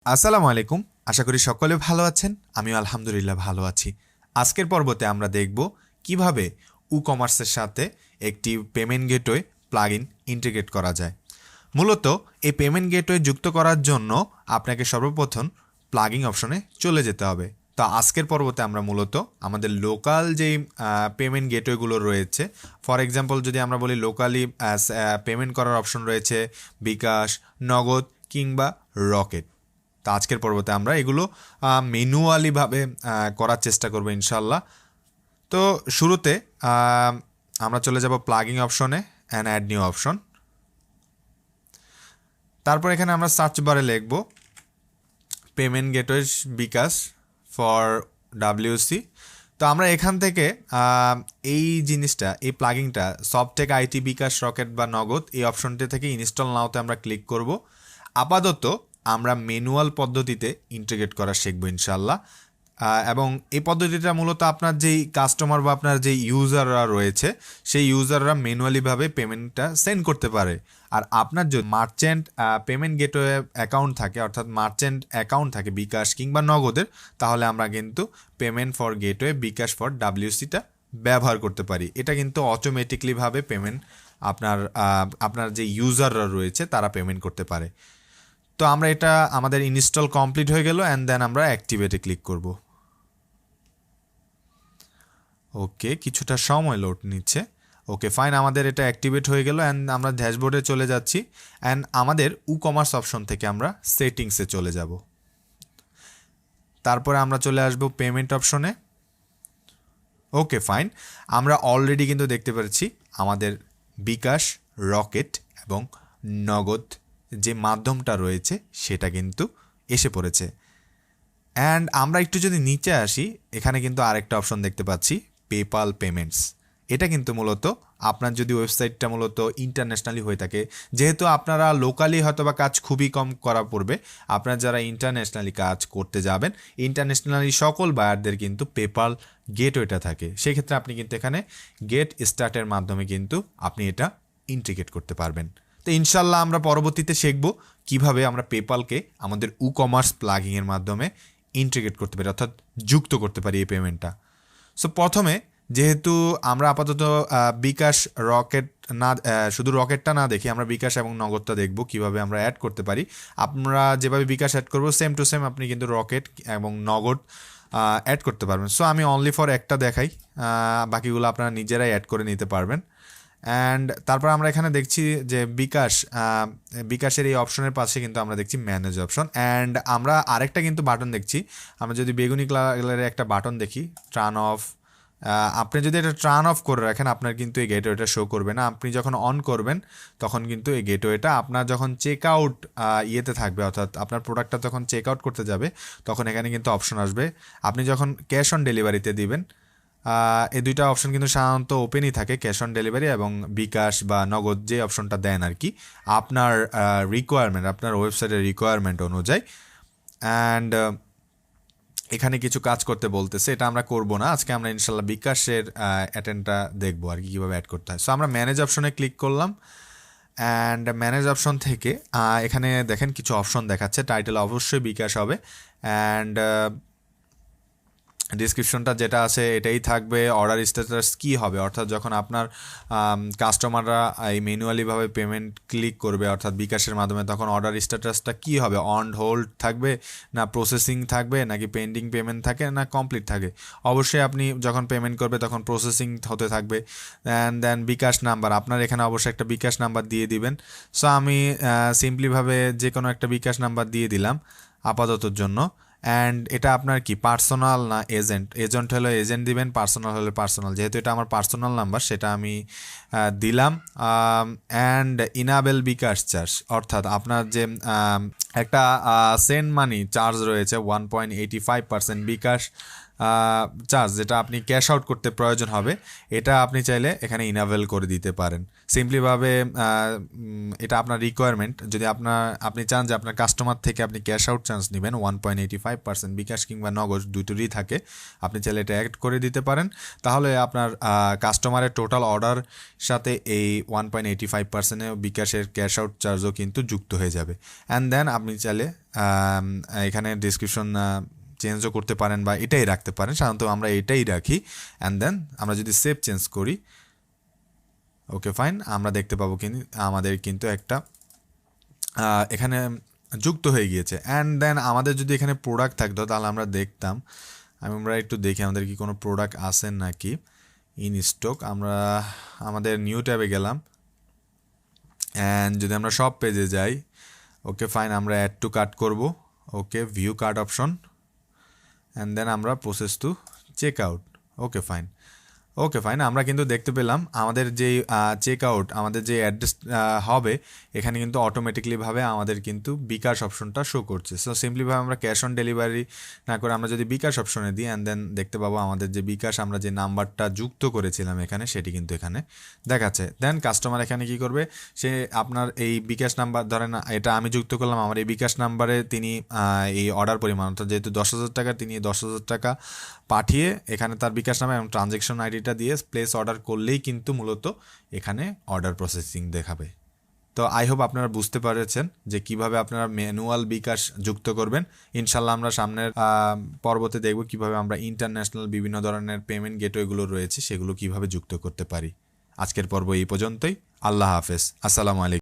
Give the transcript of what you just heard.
আসসালামু আলাইকুম। আশা করি সকলে ভালো আছেন। আমিও আলহামদুলিল্লাহ ভালো আছি। আজকের পর্বতে আমরা দেখব কিভাবে কমার্সের সাথে একটি পেমেন্ট গেটওয়ে প্লাগইন ইন্টিগ্রেট করা যায়। মূলত এই পেমেন্ট গেটওয়ে যুক্ত করার জন্য আপনাকে সর্বপ্রথম প্লাগইন অপশনে চলে যেতে হবে। তো আজকের পর্বতে আমরা মূলত আমাদের লোকাল যেই পেমেন্ট গেটওয়েগুলো রয়েছে, ফর এক্সাম্পল যদি আমরা বলি লোকালি পেমেন্ট করার অপশন রয়েছে বিকাশ, নগদ কিংবা রকেট। তো আজকের পর্বতে আমরা এগুলো ম্যানুয়ালিভাবে করার চেষ্টা করবো ইনশাল্লাহ। তো শুরুতে আমরা চলে যাব প্লাগিং অপশনে অ্যান্ড অ্যাড নিউ অপশন। তারপর এখানে আমরা সার্চ বারে লিখব payment gateway bKash for WC. তো আমরা এখান থেকে এই জিনিসটা, এই প্লাগিংটা সফটেক আইটি, বিকাশ, রকেট বা নগদ এই অপশনটি থেকে ইনস্টল নাওতে আমরা ক্লিক করব। আপাতত আমরা ম্যানুয়াল পদ্ধতিতে ইন্টিগ্রেট করা শিখবো ইনশাল্লাহ। এবং এই পদ্ধতিটা মূলত আপনার যেই কাস্টমার বা আপনার যেই ইউজাররা রয়েছে সেই ইউজাররা ম্যানুয়ালিভাবে পেমেন্টটা সেন্ড করতে পারে। আর আপনার যদি মার্চেন্ট পেমেন্ট গেটওয়ে অ্যাকাউন্ট থাকে, অর্থাৎ মার্চেন্ট অ্যাকাউন্ট থাকে বিকাশ কিংবা নগদের, তাহলে আমরা কিন্তু payment for gateway bKash for ডাব্লিউসিটা ব্যবহার করতে পারি। এটা কিন্তু অটোমেটিকলিভাবে পেমেন্ট আপনার যে ইউজাররা রয়েছে তারা পেমেন্ট করতে পারে। তো আমরা এটা আমাদের ইনস্টল কমপ্লিট হয়ে গেল অ্যান্ড দেন আমরা অ্যাক্টিভেটে ক্লিক করব। ওকে, কিছুটা সময় লোড নিচ্ছে। ওকে ফাইন, আমাদের এটা অ্যাক্টিভেট হয়ে গেল অ্যান্ড আমরা ড্যাশবোর্ডে চলে যাচ্ছি অ্যান্ড আমাদের কমার্স অপশন থেকে আমরা সেটিংসে চলে যাব। তারপরে আমরা চলে আসব পেমেন্ট অপশনে। ওকে ফাইন, আমরা অলরেডি কিন্তু দেখতে পাচ্ছি আমাদের বিকাশ, রকেট এবং নগদ যে মাধ্যমটা রয়েছে সেটা কিন্তু এসে পড়েছে। অ্যান্ড আমরা একটু যদি নিচে আসি, এখানে কিন্তু আরেকটা অপশন দেখতে পাচ্ছি, পেপাল পেমেন্টস। এটা কিন্তু মূলত আপনার যদি ওয়েবসাইটটা মূলত ইন্টারন্যাশনালি হয়ে থাকে, যেহেতু আপনারা লোকালি হয়তো বা কাজ খুবই কম করা পড়বে, আপনারা যারা ইন্টারন্যাশনালি কাজ করতে যাবেন, ইন্টারন্যাশনালি সকল বায়ারদের কিন্তু পেপাল গেটওয়েটা থাকে। সেক্ষেত্রে আপনি কিন্তু এখানে গেট স্টার্টের মাধ্যমে কিন্তু আপনি এটা ইন্টিগ্রেট করতে পারবেন। তো ইনশাল্লাহ আমরা পরবর্তীতে শিখব কিভাবে আমরা পেপালকে আমাদের কমার্স প্লাগিংয়ের মাধ্যমে ইন্টিগ্রেট করতে পারি, অর্থাৎ যুক্ত করতে পারি এই পেমেন্টটা। সো প্রথমে যেহেতু আমরা আপাতত বিকাশ, রকেট না, শুধু রকেটটা না দেখি, আমরা বিকাশ এবং নগদটা দেখব কিভাবে আমরা অ্যাড করতে পারি। আমরা যেভাবে বিকাশ অ্যাড করব সেম টু সেম আপনি কিন্তু রকেট এবং নগদ অ্যাড করতে পারবেন। সো আমি অনলি ফর একটা দেখাই, বাকিগুলো আপনারা নিজেরাই অ্যাড করে নিতে পারবেন। অ্যান্ড তারপর আমরা এখানে দেখছি যে বিকাশের এই অপশনের পাশে কিন্তু আমরা দেখছি ম্যানেজ অপশন। অ্যান্ড আমরা আরেকটা কিন্তু বাটন দেখছি, আমরা যদি বেগুনি কালারের একটা বাটন দেখি, টার্ন অফ। আপনি যদি এটা টার্ন অফ করে রাখেন আপনার কিন্তু এই গেটওয়েটা শো করবে না। আপনি যখন অন করবেন তখন কিন্তু এই গেটওয়েটা আপনার যখন চেক আউট ইয়েতে থাকবে, অর্থাৎ আপনার প্রোডাক্টটা যখন চেক আউট করতে যাবে তখন এখানে কিন্তু অপশন আসবে। আপনি যখন ক্যাশ অন ডেলিভারিতে দিবেন, এই দুইটা অপশন কিন্তু সাধারণত ওপেনই থাকে, ক্যাশ অন ডেলিভারি এবং বিকাশ বা নগদ যে অপশনটা দেন আর কি আপনার রিকোয়ারমেন্ট, আপনার ওয়েবসাইটের রিকোয়ারমেন্ট অনুযায়ী। অ্যান্ড এখানে কিছু কাজ করতে বলতেছে, এটা আমরা করব না আজকে। আমরা ইনশাল্লাহ বিকাশের অ্যাটেন্ডটা দেখবো আর কি কীভাবে অ্যাড করতে হয়। সো আমরা ম্যানেজ অপশনে ক্লিক করলাম অ্যান্ড ম্যানেজ অপশন থেকে এখানে দেখেন কিছু অপশন দেখাচ্ছে। টাইটেল অবশ্যই বিকাশ হবে অ্যান্ড ডিসক্রিপশনটা যেটা আছে এটাই থাকবে। অর্ডার স্ট্যাটাস কী হবে, অর্থাৎ যখন আপনার কাস্টমাররা এই ম্যানুয়ালিভাবে পেমেন্ট ক্লিক করবে অর্থাৎ বিকাশের মাধ্যমে, তখন অর্ডার স্ট্যাটাসটা কী হবে, অন হোল্ড থাকবে না প্রসেসিং থাকবে নাকি পেন্ডিং পেমেন্ট থাকে না কমপ্লিট থাকে। অবশ্যই আপনি যখন পেমেন্ট করবে তখন প্রসেসিং হতে থাকবে। অ্যান্ড দেন বিকাশ নাম্বার, আপনার এখানে অবশ্যই একটা বিকাশ নাম্বার দিয়ে দিবেন। সো আমি সিম্পলিভাবে যে কোনো একটা বিকাশ নাম্বার দিয়ে দিলাম আপাততর জন্য। অ্যান্ড এটা আপনার কি পার্সোনাল না এজেন্ট, এজেন্ট হলে এজেন্ট দিবেন, পার্সোনাল হলে পার্সোনাল। যেহেতু এটা আমার পার্সোনাল নাম্বার সেটা আমি দিলাম। অ্যান্ড ইনাবেল বিকাশ চার্জ, অর্থাৎ আপনার যে একটা সেন্ড মানি চার্জ রয়েছে 1.85% বিকাশ চার্জ, যেটা আপনি ক্যাশ আউট করতে প্রয়োজন হবে, এটা আপনি চাইলে এখানে ইনাবেল করে দিতে পারেন। সিম্পলিভাবে এটা আপনার রিকোয়ারমেন্ট। যদি আপনি চান যে আপনার কাস্টমার থেকে আপনি ক্যাশ আউট চার্জ নেবেন 1.85%, বিকাশ কিংবা নগদ দুটোরই থাকে, আপনি চাইলে এটা অ্যাড করে দিতে পারেন। তাহলে আপনার কাস্টমারের টোটাল অর্ডার সাথে এই 1.85% বিকাশের ক্যাশ আউট চার্জও কিন্তু যুক্ত হয়ে যাবে। অ্যান্ড দেন আপনি চাইলে এখানে ডিসক্রিপশন চেঞ্জও করতে পারেন বা এটাই রাখতে পারেন। সাধারণত আমরা এটাই রাখি। অ্যান্ড দেন আমরা যদি সেভ চেঞ্জ করি, ওকে ফাইন, আমরা দেখতে পাবো কিন্তু আমাদের কিন্তু একটা এখানে যুক্ত হয়ে গিয়েছে। অ্যান্ড দেন আমাদের যদি এখানে প্রোডাক্ট থাকতো তাহলে আমরা দেখতাম, আমরা একটু দেখি আমাদের কি কোনো প্রোডাক্ট আছে নাকি ইন স্টক। আমরা আমাদের নিউ ট্যাবে গেলাম, অ্যান্ড যদি আমরা সব পেজে যাই, ওকে ফাইন, আমরা অ্যাড টু কার্ট করব, okay view cart option, and then আমরা process to checkout, okay fine. আমরা কিন্তু দেখতে পেলাম আমাদের যেই চেক আউট, আমাদের যে অ্যাড্রেস হবে এখানে কিন্তু অটোমেটিকলিভাবে আমাদের কিন্তু বিকাশ অপশনটা শো করছে। সো সিম্পলিভাবে আমরা ক্যাশ অন ডেলিভারি না করে আমরা যদি বিকাশ অপশনে দিই, অ্যান্ড দেন দেখতে পাবো আমাদের যে বিকাশ আমরা যে নাম্বারটা যুক্ত করেছিলাম এখানে, সেটি কিন্তু এখানে দেখাচ্ছে। দেন কাস্টমার এখানে কি করবে, সে আপনার এই বিকাশ নাম্বার, ধরেন এটা আমি যুক্ত করলাম, আমার এই বিকাশ নাম্বারে তিনি এই অর্ডার পরিমাণ, অর্থাৎ যেহেতু 10,000 টাকা, তিনি 10,000 টাকা পাঠিয়ে এখানে তার বিকাশ নামে এবং ট্রানজ্যাকশন আইডিটা দিয়ে প্লেস অর্ডার করলেই কিন্তু মূলত এখানে অর্ডার প্রসেসিং দেখাবে। তো আই হোপ আপনারা বুঝতে পেরেছেন যে কিভাবে আপনারা ম্যানুয়াল বিকাশ যুক্ত করবেন। ইনশাল্লাহ আমরা সামনের পর্বতে দেখব কিভাবে আমরা ইন্টারন্যাশনাল বিভিন্ন ধরনের পেমেন্ট গেটওয়েগুলো রয়েছে সেগুলো কিভাবে যুক্ত করতে পারি। আজকের পর্ব এই পর্যন্তই। আল্লাহ হাফেজ, আসসালামু আলাইকুম।